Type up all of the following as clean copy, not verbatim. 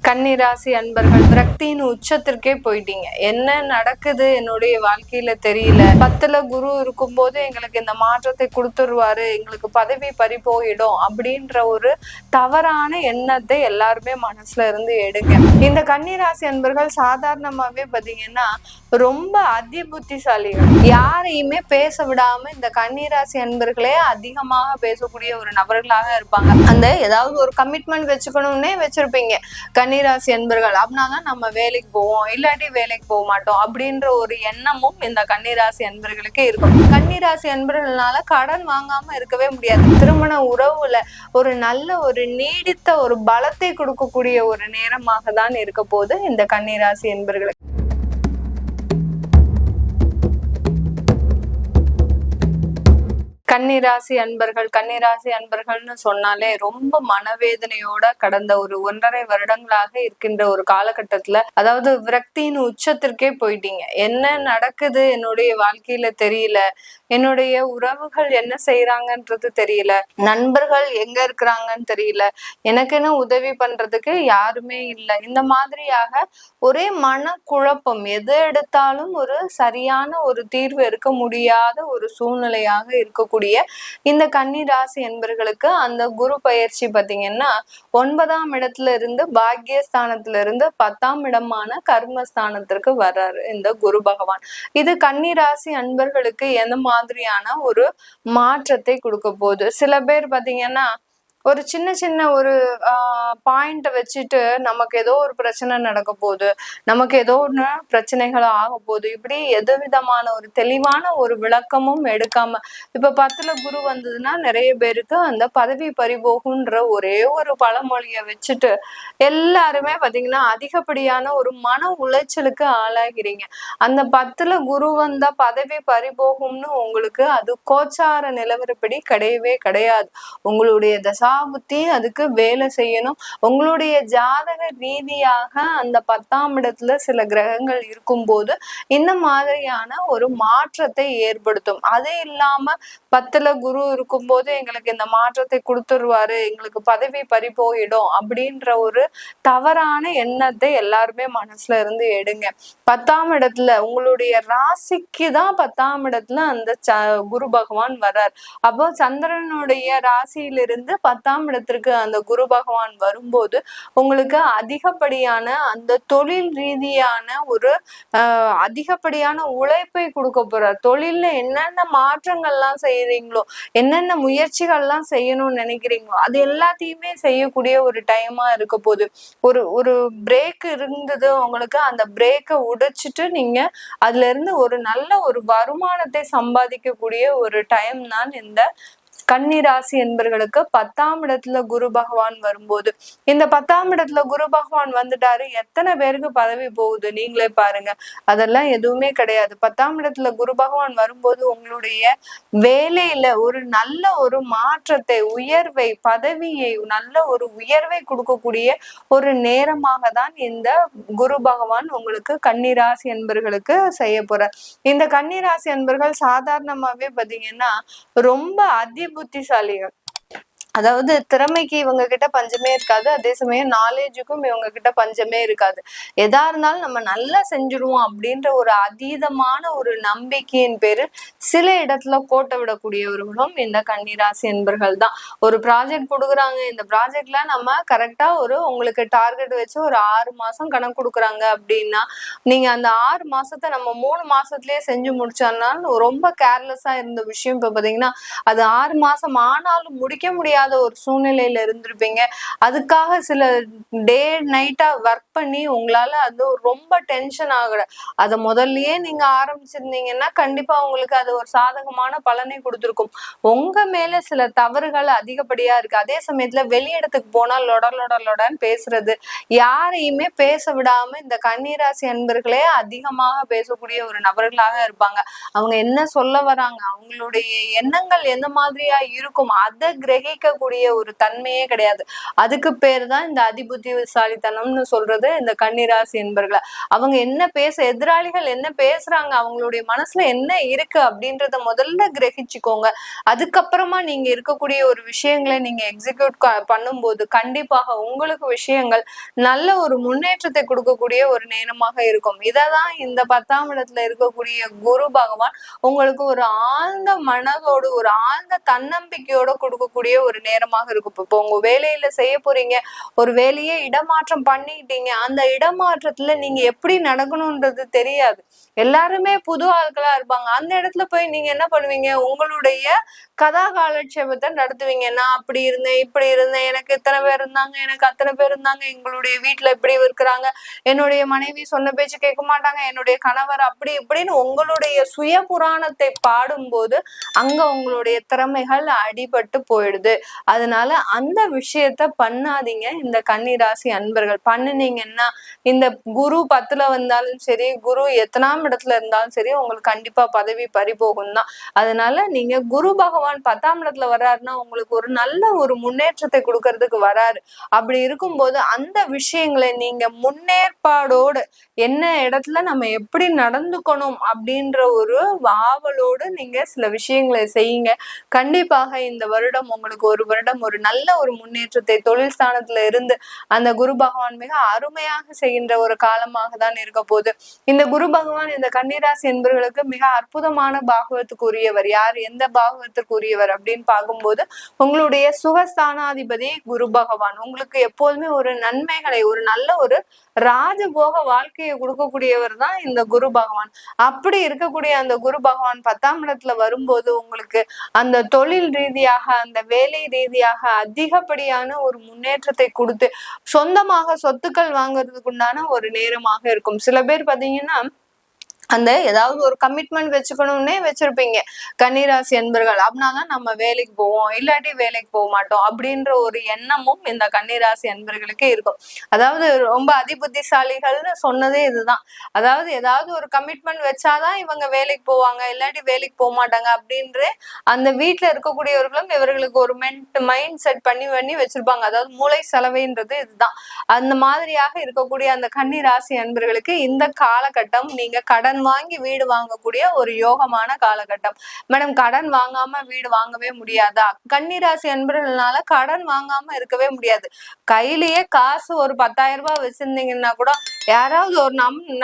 கன்னிராசி அன்பர்கள் விரக்தியின் உச்சத்திற்கே போயிட்டீங்க. என்ன நடக்குது என்னுடைய வாழ்க்கையில தெரியல. 10ல குரு இருக்கும் போது எங்களுக்கு இந்த மாற்றத்தை கொடுத்துருவாரு, எங்களுக்கு பதவி பறி போயிடும் அப்படின்ற ஒரு தவறான எண்ணத்தை எல்லாருமே மனசுல இருந்து எடுங்க. இந்த கன்னிராசி அன்பர்கள் சாதாரணமாவே பாத்தீங்கன்னா ரொம்ப அதி புத்திசாலிகள். யாரையுமே பேச விடாம இந்த கன்னிராசி அன்பர்களே அதிகமாக பேசக்கூடிய ஒரு நபர்களாக இருப்பாங்க. அந்த ஏதாவது ஒரு கமிட்மெண்ட் வச்சுக்கணும்னே வச்சிருப்பீங்க கன்னிராசி அன்பர்கள். அப்படின்னாதான் நம்ம வேலைக்கு போவோம், இல்லாட்டி வேலைக்கு போக மாட்டோம் அப்படின்ற ஒரு எண்ணமும் இந்த கன்னிராசி அன்பர்களுக்கு இருக்கும். கன்னிராசி அன்பர்களால கடன் வாங்காம இருக்கவே முடியாது. திருமண உறவுல ஒரு நல்ல ஒரு நீடித்த ஒரு பலத்தை கொடுக்கக்கூடிய ஒரு நேரமாக தான் இருக்க போது இந்த கன்னிராசி அன்பர்களுக்கு. கன்னிராசி அன்பர்கள்னு சொன்னாலே ரொம்ப மனவேதனையோட கடந்த ஒரு 1.5 வருடங்களாக இருக்கின்ற ஒரு காலகட்டத்துல, அதாவது விரக்தியின் உச்சத்திற்கே போயிட்டீங்க. என்ன நடக்குது என்னுடைய வாழ்க்கையில தெரியல, என்னுடைய உறவுகள் என்ன செய்யறாங்கன்றது தெரியல, நண்பர்கள் எங்க இருக்கிறாங்கன்னு தெரியல, எனக்குன்னு உதவி பண்றதுக்கு யாருமே இல்லை. இந்த மாதிரியாக ஒரே மனக்குழப்பம், எது எடுத்தாலும் ஒரு சரியான ஒரு தீர்வு எடுக்க முடியாத ஒரு சூழ்நிலையாக இருக்கக்கூடிய இந்த கன்னிராசி என்பர்களுக்கு அந்த குரு பயிற்சி பாத்தீங்கன்னா 9ஆம் இடத்துல இருந்து பாக்கியஸ்தானத்துல இருந்து 10ஆம் இடமான கர்மஸ்தானத்திற்கு வர்றாரு இந்த குரு பகவான். இது கன்னிராசி அன்பர்களுக்கு எந்த மாதிரியான ஒரு மாற்றத்தை கொடுக்க போகுது? சில பேர் பாத்தீங்கன்னா ஒரு சின்ன ஒரு பாயிண்ட வச்சுட்டு நமக்கு ஏதோ ஒரு பிரச்சனை நடக்க போகுது, நமக்கு ஏதோ ஒன்று பிரச்சனைகள் ஆக போகுது, இப்படி எது விதமான ஒரு தெளிவான ஒரு விளக்கமும் எடுக்காம, இப்ப 10ல குரு வந்ததுன்னா நிறைய பேருக்கு அந்த பதவி பறிபோகுன்ற ஒரே ஒரு பழமொழியை வச்சுட்டு எல்லாருமே பாத்தீங்கன்னா அதிகப்படியான ஒரு மன உளைச்சலுக்கு ஆளாகிறீங்க. அந்த 10ல குரு வந்தா பதவி பறிபோகும்னு உங்களுக்கு அது கோச்சார நிலவரப்படி கிடையவே கிடையாது. உங்களுடைய தசாபுத்தி அதுக்கு வேலை செய்யணும். உங்களுடைய ஜாதக ரீதியாக அந்த 10ஆம் இடத்துல சில கிரகங்கள் இருக்கும்போது இந்த மாதிரியான ஒரு மாற்றத்தை ஏற்படுத்தும். அது இல்லாம 10ல குரு இருக்கும்போது எங்களுக்கு இந்த மாற்றத்தை கொடுத்துருவாரு, எங்களுக்கு பதவி பறி போயிடும் அப்படின்ற ஒரு தவறான எண்ணத்தை எல்லாருமே மனசுல இருந்து எடுங்க. 10ஆம் இடத்துல உங்களுடைய ராசிக்கு தான் 10ஆம் இடத்துல அந்த குரு பகவான் வர்றார். அப்போ சந்திரனுடைய ராசியிலிருந்து 10ஆம் இடத்திற்கு அந்த குரு பகவான் வரும்போது உங்களுக்கு அதிகப்படியான அந்த தொழில் ரீதியான ஒரு அதிகப்படியான உழைப்பை கொடுக்க போறார். தொழில்ல என்னென்ன மாற்றங்கள்லாம் செய்யறீங்களோ, என்னென்ன முயற்சிகள்லாம் செய்யணும்னு நினைக்கிறீங்களோ அது எல்லாத்தையுமே செய்யக்கூடிய ஒரு டைமா இருக்க போகுது. ஒரு பிரேக் இருந்தது உங்களுக்கு, அந்த பிரேக்கை உடைச்சிட்டு நீங்க அதுல இருந்து ஒரு நல்ல ஒரு வருமானத்தை சம்பாதிக்கக்கூடிய ஒரு டைம் தான் இந்த கன்னிராசி என்பர்களுக்கு 10ஆம் இடத்துல குரு பகவான் வரும்போது. இந்த 10ஆம் இடத்துல குரு பகவான் வந்துட்டாரு, எத்தனை பேருக்கு பதவி போகுது நீங்களே பாருங்க. அதெல்லாம் எதுவுமே கிடையாது. 10ஆம் இடத்துல குரு பகவான் வரும்போது உங்களுடைய வேலையில ஒரு நல்ல ஒரு மாற்றத்தை, உயர்வை, பதவியை, நல்ல ஒரு உயர்வை கொடுக்கக்கூடிய ஒரு நேரமாக தான் இந்த குரு பகவான் உங்களுக்கு கன்னிராசி என்பர்களுக்கு செய்ய போறார். இந்த கன்னிராசி என்பர்கள் சாதாரணமாவே பாத்தீங்கன்னா ரொம்ப அதி புத்திசாலிகள். அதாவது திறமைக்கு இவங்க கிட்ட பஞ்சமே இருக்காது, அதே சமயம் நாலேஜுக்கும் இவங்க கிட்ட பஞ்சமே இருக்காது. எதா இருந்தாலும் நம்ம நல்லா செஞ்சிருவோம் அப்படின்ற ஒரு அதீதமான ஒரு நம்பிக்கையின் பேரு சில இடத்துல கோட்டை விடக்கூடியவர்களும் இந்த கன்னிராசி என்பர்கள் தான். ஒரு ப்ராஜெக்ட் கொடுக்குறாங்க, இந்த ப்ராஜெக்ட்ல நம்ம கரெக்டா உங்களுக்கு டார்கெட் வச்சு ஒரு 6 மாசம் கணக்கு கொடுக்குறாங்க அப்படின்னா நீங்க அந்த 6 மாசத்தை நம்ம 3 மாசத்துலயே செஞ்சு முடிச்சோம்னா ரொம்ப கேர்லெஸ்ஸா இருந்த விஷயம் இப்ப பாத்தீங்கன்னா அது 6 மாசம் ஆனாலும் முடிக்க முடியாது ஒரு சூழ்நிலையில இருந்திருப்பீங்க. அதுக்காக சில டே நைட்டா ஒர்க் பண்ணி உங்களால அது ரொம்ப டென்ஷன் ஆகுற, அதை முதல்லயே நீங்க ஆரம்பிச்சிருந்தீங்கன்னா கண்டிப்பா உங்களுக்கு அது ஒரு சாதகமான பலனை கொடுத்துருக்கும். உங்க மேல சில தவறுகள் அதிகப்படியா இருக்கு. அதே சமயத்துல வெளியிடத்துக்கு போனா லொடன்னு பேசுறது, யாரையுமே பேச விடாம இந்த கன்னிராசி அன்பர்களே அதிகமாக பேசக்கூடிய ஒரு நபர்களாக இருப்பாங்க. அவங்க என்ன சொல்ல வராங்க, அவங்களுடைய எண்ணங்கள் எந்த மாதிரியா இருக்கும் அதை கிரகிக்க செய்யக்கூடிய ஒரு தன்மையே கிடையாது. அதுக்கு பேர் தான் இந்த அதிபுத்திசாலித்தனம்னு சொல்றது இந்த கன்னிராசி என்பர்களை. அவங்க என்ன எதிராளிகள் என்ன பேசுறாங்க, அவங்களுடைய மனசுல என்ன இருக்கு அப்படின்றத முதல்ல கிரகிச்சுக்கோங்க. அதுக்கப்புறமா நீங்க இருக்கக்கூடிய ஒரு விஷயங்களை நீங்க எக்ஸிக்யூட் பண்ணும்போது கண்டிப்பாக உங்களுக்கு விஷயங்கள் நல்ல ஒரு முன்னேற்றத்தை கொடுக்கக்கூடிய ஒரு நேரமாக இருக்கும். இததான் இந்த 10ஆம் இடத்துல இருக்கக்கூடிய குரு பகவான் உங்களுக்கு ஒரு ஆழ்ந்த மனதோடு ஒரு ஆழ்ந்த தன்னம்பிக்கையோட கொடுக்கக்கூடிய ஒரு நேரமாக இருக்கும். இப்போ உங்க வேலையில செய்ய போறீங்க, ஒரு வேலையை இடமாற்றம் பண்ணிட்டீங்க, அந்த இடமாற்றத்துல நீங்க எப்படி நடக்கணும்ன்றது தெரியாது. எல்லாருமே புது ஆட்களா இருப்பாங்க. அந்த இடத்துல போய் நீங்க என்ன பண்ணுவீங்க, உங்களுடைய கதா காலட்சேபத்தை நடத்துவீங்க. நான் அப்படி இருந்தேன், இப்படி இருந்தேன், எனக்கு இத்தனை பேர் இருந்தாங்க, எனக்கு அத்தனை பேர் இருந்தாங்க, எங்களுடைய வீட்டுல இப்படி இருக்கிறாங்க, என்னுடைய மனைவி சொன்ன பேச்சு கேட்க மாட்டாங்க, என்னுடைய கணவர் அப்படி இப்படின்னு உங்களுடைய சுய புராணத்தை பாடும்போது அங்க உங்களுடைய திறமைகள் அடிபட்டு போயிடுது. அதனால அந்த விஷயத்த பண்ணாதீங்க. இந்த கன்னிராசி அன்பர்கள் பண்ணுனீங்கன்னா இந்த குரு 10ல வந்தாலும் சரி, குரு எத்தனாம் இடத்துல இருந்தாலும் சரி, உங்களுக்கு கண்டிப்பா பதவி பறிபோகும் தான். அதனால நீங்க குரு பகவான் 10ஆம் இடத்துல வர்றாருன்னா உங்களுக்கு ஒரு நல்ல ஒரு முன்னேற்றத்தை கொடுக்கறதுக்கு வராரு. அப்படி இருக்கும்போது அந்த விஷயங்களை நீங்க முன்னேற்பாடோடு என்ன இடத்துல நம்ம எப்படி நடந்துக்கணும் அப்படின்ற ஒரு ஆவலோடு நீங்க சில விஷயங்களை செய்யுங்க. கண்டிப்பாக இந்த வருடம் உங்களுக்கு ஒரு வருடம் ஒரு நல்ல ஒரு முன்னேற்றத்தை தொழில் ஸ்தானத்துல இருந்து அந்த குரு பகவான் மிக அருமையாக செய்கின்ற ஒரு காலமாக தான் இருக்க போகுது. இந்த குரு பகவான் இந்த கன்னிராசி என்பவர்களுக்கு மிக அற்புதமான பாகவத்துக்கு உரியவர். யார், எந்த பாகவத்துக்கு உரியவர் அப்படின்னு பார்க்கும்போது உங்களுடைய சுகஸ்தானாதிபதி குரு பகவான் உங்களுக்கு எப்போதுமே ஒரு நன்மைகளை, ஒரு நல்ல ஒரு ராஜபோக வாழ்க்கையை கொடுக்கக்கூடியவர் தான் இந்த குரு பகவான். அப்படி இருக்கக்கூடிய அந்த குரு பகவான் 10ஆம் இடத்துல வரும்போது உங்களுக்கு அந்த தொழில் ரீதியாக, அந்த வேலை ரீதியாக அதிகப்படியான ஒரு முன்னேற்றத்தை கொடுத்து சொந்தமாக சொத்துக்கள் வாங்குறதுக்கு உண்டான ஒரு நேரமாக இருக்கும். சில பேர் பாத்தீங்கன்னா அந்த ஏதாவது ஒரு கமிட்மெண்ட் வச்சுக்கணும்னே வச்சிருப்பீங்க கன்னிராசி என்பர்கள். அப்படின்னாதான் நம்ம வேலைக்கு போவோம், இல்லாட்டி வேலைக்கு போக மாட்டோம் அப்படின்ற ஒரு எண்ணமும் இந்த கன்னிராசி என்பர்களுக்கு இருக்கும். அதாவது ரொம்ப அதிபுத்திசாலிகள்னு சொன்னதே இதுதான். அதாவது ஏதாவது ஒரு கமிட்மெண்ட் வச்சாதான் இவங்க வேலைக்கு போவாங்க, இல்லாட்டி வேலைக்கு போக மாட்டாங்க அப்படின்ற அந்த வீட்டுல இருக்கக்கூடியவர்களும் இவர்களுக்கு ஒரு மைண்ட் செட் பண்ணி வச்சிருப்பாங்க. அதாவது மூளை செலவைன்றது இதுதான். அந்த மாதிரியாக இருக்கக்கூடிய அந்த கன்னிராசி என்பர்களுக்கு இந்த காலகட்டம் நீங்க கடன் வாங்கி வீடு வாங்கக்கூடிய ஒரு யோகமான காலகட்டம். மேடம் கடன் வாங்காம வீடு வாங்கவே முடியாதா? கன்னிராசி அன்பர்களால கடன் வாங்காம இருக்கவே முடியாது. கையிலேயே காசு ஒரு 10,000 ரூபாய் வச்சிருந்தீங்கன்னா கூட யாராவது ஒரு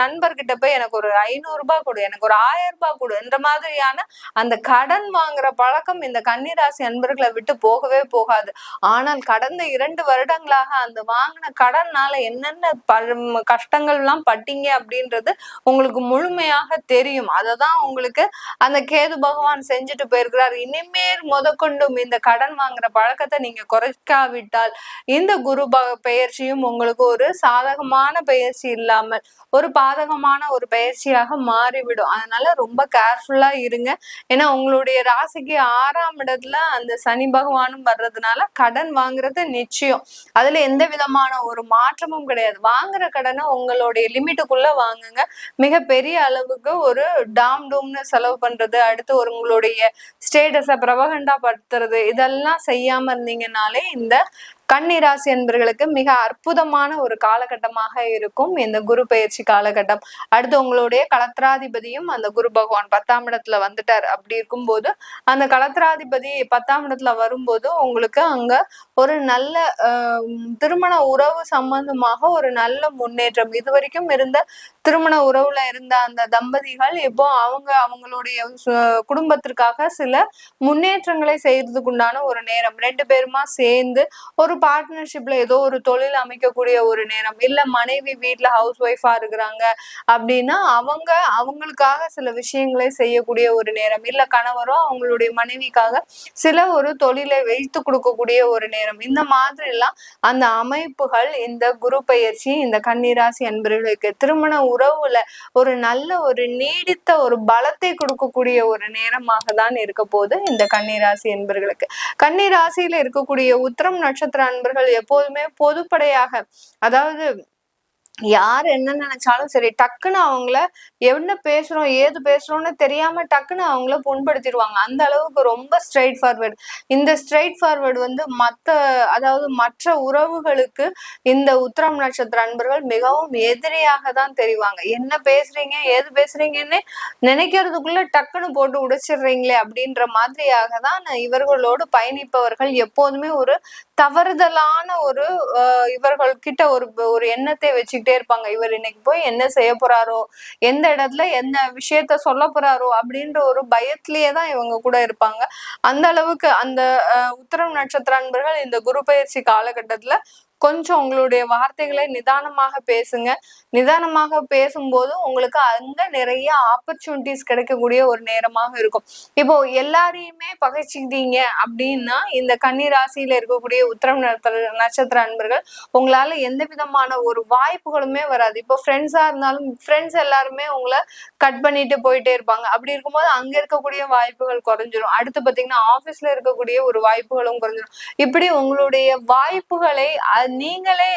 நண்பர்கிட்ட போய் எனக்கு ஒரு 500 ரூபாய் கொடு, எனக்கு ஒரு 1000 ரூபாய் கொடு என்ற மாதிரியான அந்த கடன் வாங்குற பழக்கம் இந்த கன்னிராசி அன்பர்களை விட்டு போகவே போகாது. ஆனால் கடந்த 2 வருடங்களாக அந்த வாங்கின கடன்னால என்னென்ன கஷ்டங்கள் எல்லாம் பட்டீங்க அப்படின்றது உங்களுக்கு முழுமையாக தெரியும். அததான் உங்களுக்கு அந்த கேது பகவான் செஞ்சுட்டு போயிருக்கிறார். இனிமேல் முதற்கொண்டும் இந்த கடன் வாங்குற பழக்கத்தை நீங்க குறைக்காவிட்டால் இந்த குரு பெயர்ச்சியும் உங்களுக்கு ஒரு சாதகமான பெயர்ச்சி இல்லாமல் ஒரு பாதகமான ஒரு பெயர்ச்சியாக மாறிவிடும். அதனால ரொம்ப கேர்ஃபுல்லா இருங்க. ஏன்னா உங்களுடைய ராசிக்கு 6ஆம் இடத்துல அந்த சனி பகவானும் வர்றதுனால கடன் வாங்குறது நிச்சயம். அதுல எந்த விதமான ஒரு மாற்றமும் கிடையாது. வாங்குற கடனை உங்களுடைய லிமிட்டுக்குள்ள வாங்குங்க. மிக பெரிய அளவுக்கு ஒரு டூம்னு செலவு பண்றது, அடுத்து உங்களுடைய ஸ்டேட்டஸை பிரபகண்டா படுத்துறது, இதெல்லாம் செய்யாம இருந்தீங்கன்னாலே இந்த கன்னிராசி என்பர்களுக்கு மிக அற்புதமான ஒரு காலகட்டமாக இருக்கும் இந்த குரு பெயர்ச்சி காலகட்டம். அடுத்து உங்களுடைய களத்திராதிபதியும் அந்த குரு பகவான் 10ஆம் இடத்துல வந்துட்டார். அப்படி இருக்கும்போது அந்த களத்திராதிபதி 10ஆம் இடத்துல வரும்போது உங்களுக்கு அங்க ஒரு நல்ல திருமண உறவு சம்பந்தமாக ஒரு நல்ல முன்னேற்றம். இதுவரைக்கும் இருந்த திருமண உறவுல இருந்த அந்த தம்பதிகள் இப்போ அவங்களுடைய குடும்பத்திற்காக சில முன்னேற்றங்களை செய்யறதுக்கு உண்டான ஒரு நேரம். 2 பேருமா சேர்ந்து ஒரு பார்ட்னர்ஷிப்ல ஏதோ ஒரு தொழில் அமைக்கக்கூடிய ஒரு நேரம். இல்ல மனைவி வீட்டுல ஹவுஸ் ஒய்ஃபா இருக்கிறாங்க அப்படின்னா அவங்களுக்காக சில விஷயங்களை செய்யக்கூடிய ஒரு நேரம். இல்ல கணவரோ அவங்களுடைய மனைவிக்காக சில ஒரு தொழிலை வைத்து கொடுக்கக்கூடிய ஒரு நேரம். இந்த மாதிரி எல்லாம் அந்த அமைப்புகள் இந்த குரு பெயர்ச்சி இந்த கன்னிராசி அன்பர்களுக்கு திருமண உறவுல ஒரு நல்ல ஒரு நீடித்த ஒரு பலத்தை கொடுக்கக்கூடிய ஒரு நேரமாக தான் இருக்க போது இந்த கன்னிராசி என்பர்களுக்கு. கன்னிராசியில இருக்கக்கூடிய உத்திரம் நட்சத்திர அன்பர்கள் எப்போதுமே பொதுப்படையாக, அதாவது யார் என்ன நினைச்சாலும் சரி, டக்குன்னு அவங்கள என்ன பேசுறோம் ஏது பேசுறோம்னு தெரியாம டக்குன்னு அவங்கள புண்படுத்திடுவாங்க. அந்த அளவுக்கு ரொம்ப ஸ்ட்ரெயிட் ஃபார்வர்ட். இந்த ஸ்ட்ரெயிட் ஃபார்வர்ட் வந்து அதாவது மற்ற உறவுகளுக்கு இந்த உத்திரம் நட்சத்திர அன்பர்கள் மிகவும் எதிரியாக தான் தெரிவாங்க. என்ன பேசுறீங்க ஏது பேசுறீங்கன்னு நினைக்கிறதுக்குள்ள டக்குன்னு போட்டு உடைச்சிடுறீங்களே அப்படின்ற மாதிரியாக தான் இவர்களோடு பயணிப்பவர்கள் எப்போதுமே ஒரு தவறுதலான ஒரு இவர்கள் கிட்ட ஒரு எண்ணத்தை வச்சுக்கிட்டே இருப்பாங்க. இவர் இன்னைக்கு போய் என்ன செய்ய போறாரோ, எந்த இடத்துல என்ன விஷயத்த சொல்ல போறாரோ அப்படின்ற ஒரு பயத்திலேயே தான் இவங்க கூட இருப்பாங்க. அந்த அளவுக்கு அந்த உத்திரம் நட்சத்திர அன்பர்கள் இந்த குரு பயிற்சி காலகட்டத்துல கொஞ்சம் உங்களுடைய வார்த்தைகளை நிதானமாக பேசுங்க. நிதானமாக பேசும்போது உங்களுக்கு அங்க நிறைய ஆப்பர்ச்சுனிட்டிஸ் கிடைக்கக்கூடிய ஒரு நேரமாக இருக்கும். இப்போ எல்லாரையுமே பகைச்சுக்கிட்டீங்க அப்படின்னா இந்த கன்னி ராசியில இருக்கக்கூடிய உத்திரம் நட்சத்திர அன்பர்கள் உங்களால எந்த விதமான ஒரு வாய்ப்புகளுமே வராது. இப்போ ஃப்ரெண்ட்ஸா இருந்தாலும் ஃப்ரெண்ட்ஸ் எல்லாருமே உங்களை கட் பண்ணிட்டு போயிட்டே இருப்பாங்க. அப்படி இருக்கும்போது அங்க இருக்கக்கூடிய வாய்ப்புகள் குறைஞ்சிரும். அடுத்து பாத்தீங்கன்னா ஆபீஸ்ல இருக்கக்கூடிய ஒரு வாய்ப்புகளும் குறைஞ்சிரும். இப்படி உங்களுடைய வாய்ப்புகளை நீங்களே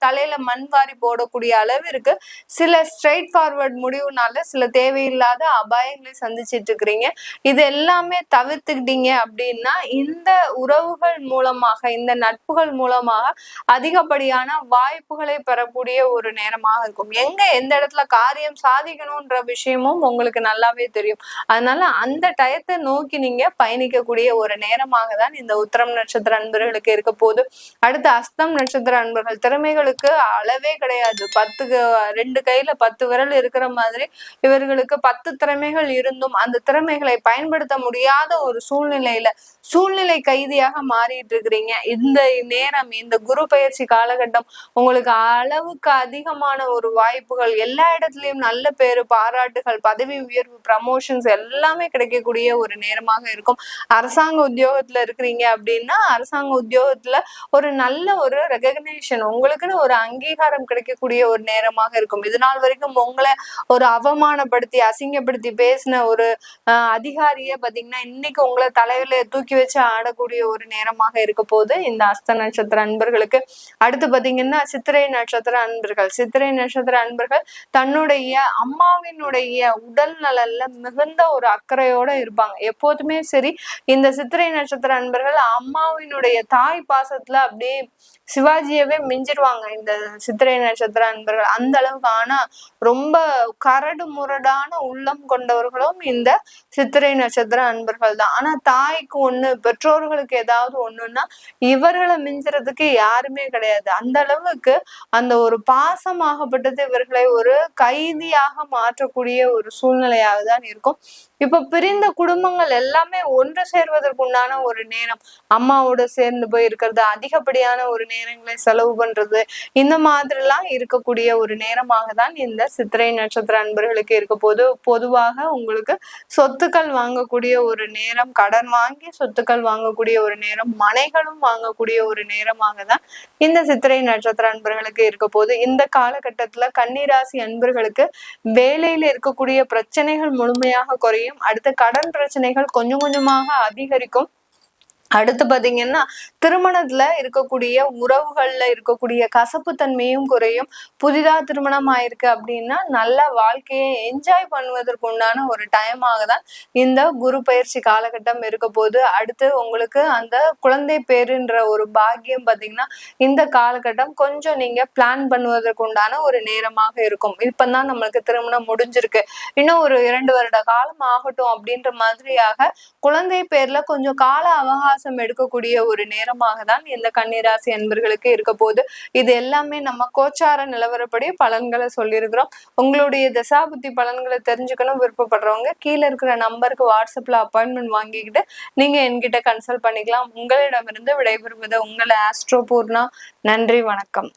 தலையில மண் வாரி போடக்கூடிய அளவிற்கு சில ஸ்ட்ரெயிட் ஃபார்வர்ட் முடிவுனால சில தேவையில்லாத அபாயங்களை சந்திச்சிட்டு இருக்கிறீங்க. இது எல்லாமே தவிர்த்துக்கிட்டீங்க அப்படின்னா இந்த உறவுகள் மூலமாக இந்த நட்புகள் மூலமாக அதிகப்படியான வாய்ப்புகளை பெறக்கூடிய ஒரு நேரமாக இருக்கும். எந்த இடத்துல காரியம் சாதிக்கணும்ன்ற விஷயமும் உங்களுக்கு நல்லாவே தெரியும். அதனால அந்த டயத்தை நோக்கி நீங்க பயணிக்கக்கூடிய ஒரு நேரமாக தான் இந்த உத்திரம் நட்சத்திர அன்பர்களுக்கு இருக்க போது. அடுத்து அஸ்தம் நட்சத்திர அன்பர்கள் திறமைகளுக்கு அளவே கிடையாது. 2 கையில 10 விரல் இருக்கிற மாதிரி இவர்களுக்கு 10 திறமைகள் இருந்தும் அந்த திறமைகளை பயன்படுத்த முடியாத ஒரு சூழ்நிலை கைதியாக மாறிட்டு இருக்கிறீங்க. இந்த நேரம் இந்த குரு பயிற்சி காலகட்டம் உங்களுக்கு அளவுக்கு அதிகமான ஒரு வாய்ப்புகள், எல்லா இடத்துலயும் நல்ல பேரு பாராட்டுகள், பதவி உயர்வு, ப்ரமோஷன்ஸ் எல்லாமே கிடைக்கக்கூடிய ஒரு நேரமாக இருக்கும். அரசாங்க உத்தியோகத்துல இருக்கிறீங்க அப்படின்னா அரசாங்க உத்தியோகத்துல ஒரு நல்ல ஒரு ரெகக்னேஷன், உங்களுக்குன்னு ஒரு அங்கீகாரம் கிடைக்கக்கூடிய ஒரு நேரமாக இருக்கும். இது நாள் வரைக்கும் உங்களை ஒரு அவமானப்படுத்தி அசிங்கப்படுத்தி பேசின ஒரு அதிகாரியை பாத்தீங்கன்னா இன்னைக்கு உங்களை தலையில தூக்கி வச்சு ஆடக்கூடிய ஒரு நேரமாக இருக்க போது இந்த அஸ்த நட்சத்திர அன்பர்களுக்கு. அடுத்து பாத்தீங்கன்னா சித்திரை நட்சத்திர அன்பர்கள் தன்னுடைய அம்மாவினுடைய உடல் நலன்ல மிகுந்த ஒரு அக்கறையோட இருப்பாங்க. எப்போதுமே சரி இந்த சித்திரை நட்சத்திர அன்பர்கள் அம்மாவினுடைய தாய் பாசத்துல அப்படியே சிவாஜியவே மிஞ்சிடுவாங்க இந்த சித்திரை நட்சத்திர அன்பர்கள். அந்த அளவுக்கு ஆனா ரொம்ப கரடு முரடான உள்ளம் கொண்டவர்களும் இந்த சித்திரை நட்சத்திர அன்பர்கள் தான். ஆனா தாய்க்கு ஒண்ணு பெற்றோர்களுக்கு ஏதாவது ஒண்ணுன்னா இவர்களை மிஞ்சுறதுக்கு யாருமே கிடையாது. அந்த அளவுக்கு அந்த ஒரு பாசமாகப்பட்டது இவர்களை ஒரு கைதியாக மாற்றக்கூடிய ஒரு சூழ்நிலையாக தான் இருக்கும். இப்ப பிரிந்த குடும்பங்கள் எல்லாமே ஒன்று சேர்வதற்குண்டான ஒரு நேரம், அம்மாவோட சேர்ந்து போய் இருக்கிறது, அதிகப்படியான ஒரு நேரங்களை செலவு பண்றது, இந்த மாதிரி எல்லாம் இருக்கக்கூடிய ஒரு நேரமாக தான் இந்த சித்திரை நட்சத்திர அன்பர்களுக்கு இருக்க போது. பொதுவாக உங்களுக்கு சொத்துக்கள் வாங்கக்கூடிய ஒரு நேரம், கடன் வாங்கி சொத்துக்கள் வாங்கக்கூடிய ஒரு நேரம், மனைகளும் வாங்கக்கூடிய ஒரு நேரமாக தான் இந்த சித்திரை நட்சத்திர அன்பர்களுக்கு இருக்க போது. இந்த காலகட்டத்துல கன்னிராசி அன்பர்களுக்கு வேலையில இருக்கக்கூடிய பிரச்சனைகள் முழுமையாக குறையும். அடுத்த கடன் பிரச்சனைகள் கொஞ்சம் கொஞ்சமாக அதிகரிக்கும். அடுத்து பாத்தீங்கன்னா திருமணத்துல இருக்கக்கூடிய உறவுகள்ல இருக்கக்கூடிய கசப்பு தன்மையும் குறையும். புதிதா திருமணம் ஆயிருக்கு அப்படின்னா நல்ல வாழ்க்கையை என்ஜாய் பண்ணுவதற்கு உண்டான ஒரு டைமாக தான் இந்த குரு பயிற்சி காலகட்டம் இருக்க போது. அடுத்து உங்களுக்கு அந்த குழந்தை பேருன்ற ஒரு பாக்கியம் பாத்தீங்கன்னா இந்த காலகட்டம் கொஞ்சம் நீங்க பிளான் பண்ணுவதற்கு உண்டான ஒரு நேரமாக இருக்கும். இப்பதான் நம்மளுக்கு திருமணம் முடிஞ்சிருக்கு, இன்னும் ஒரு 2 வருட காலம் ஆகட்டும் அப்படின்ற மாதிரியாக குழந்தை பேர்ல கொஞ்சம் கால அவகாசம் எடுக்கக்கூடிய ஒரு நேரமாக தான் இந்த கன்னிராசி அன்பர்களுக்கு இருக்க போது. இது எல்லாமே நம்ம கோச்சார நிலவரப்படி பலன்களை சொல்லியிருக்கிறோம். உங்களுடைய தசாபுத்தி பலன்களை தெரிஞ்சுக்கணும் விருப்பப்படுறவங்க கீழே இருக்கிற நம்பருக்கு வாட்ஸ்அப்ல அப்பாயின்மெண்ட் வாங்கிக்கிட்டு நீங்க என்கிட்ட கன்சல்ட் பண்ணிக்கலாம். உங்களிடமிருந்து விடைபெறுவது உங்களை ஆஸ்ட்ரோ பூர்ணா. நன்றி, வணக்கம்.